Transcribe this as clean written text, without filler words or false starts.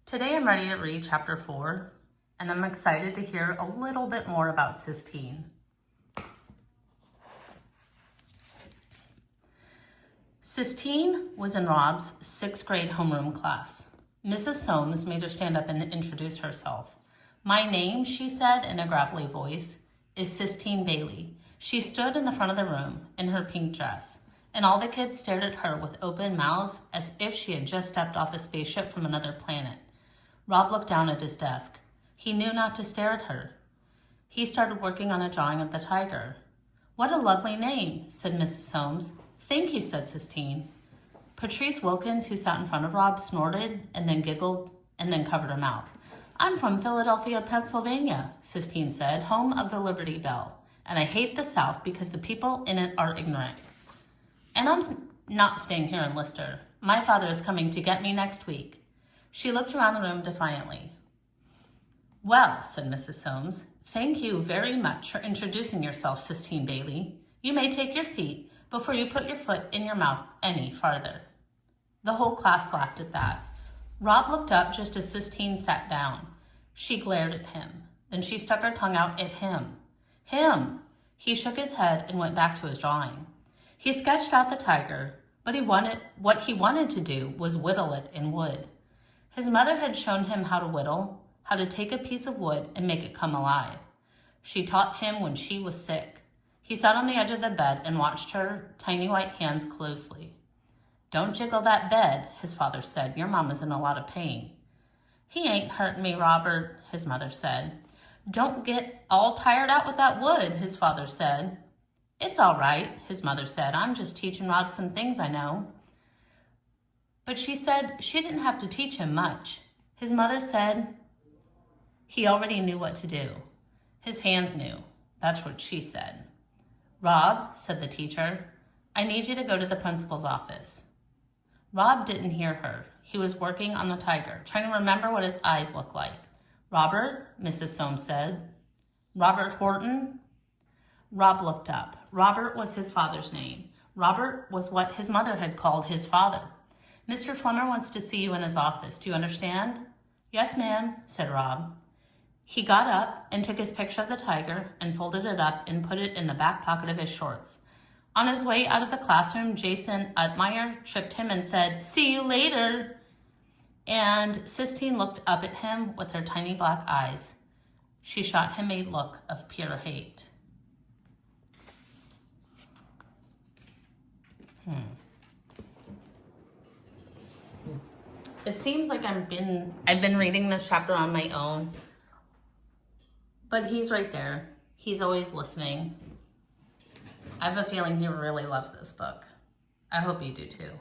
Today I'm ready to read chapter 4, and I'm excited to hear a little bit more about Sistine. Sistine was in Rob's 6th grade homeroom class. Mrs. Soames made her stand up and introduce herself. "My name," she said in a gravelly voice, "is Sistine Bailey." She stood in the front of the room in her pink dress, and all the kids stared at her with open mouths as if she had just stepped off a spaceship from another planet. Rob looked down at his desk. He knew not to stare at her. He started working on a drawing of the tiger. "What a lovely name," said Mrs. Soames. "Thank you," said Sistine. Patrice Wilkins, who sat in front of Rob, snorted and then giggled and then covered her mouth. "I'm from Philadelphia, Pennsylvania," Sistine said, "home of the Liberty Bell. And I hate the South because the people in it are ignorant. And I'm not staying here in Lister. My father is coming to get me next week." She looked around the room defiantly. "Well," said Mrs. Soames, "thank you very much for introducing yourself, Sistine Bailey. You may take your seat before you put your foot in your mouth any farther." The whole class laughed at that. Rob looked up just as Sistine sat down. She glared at him. Then she stuck her tongue out at him. Him! He shook his head and went back to his drawing. He sketched out the tiger, but what he wanted to do was whittle it in wood. His mother had shown him how to whittle, how to take a piece of wood and make it come alive. She taught him when she was sick. He sat on the edge of the bed and watched her tiny white hands closely. "Don't jiggle that bed," his father said. "Your mama's in a lot of pain." "He ain't hurting me, Robert," his mother said. "Don't get all tired out with that wood," his father said. "It's all right," his mother said. "I'm just teaching Rob some things I know." But she said she didn't have to teach him much. His mother said he already knew what to do. His hands knew. That's what she said. "Rob," said the teacher, "I need you to go to the principal's office." Rob didn't hear her. He was working on the tiger, trying to remember what his eyes looked like. "Robert," Mrs. Soames said. "Robert Horton?" Rob looked up. Robert was his father's name. Robert was what his mother had called his father. "Mr. Flemmer wants to see you in his office. Do you understand?" "Yes, ma'am," said Rob. He got up and took his picture of the tiger and folded it up and put it in the back pocket of his shorts. On his way out of the classroom, Jason Utmeyer tripped him and said, "See you later." And Sistine looked up at him with her tiny black eyes. She shot him a look of pure hate. It seems like I've been reading this chapter on my own, but he's right there. He's always listening. I have a feeling he really loves this book. I hope you do too.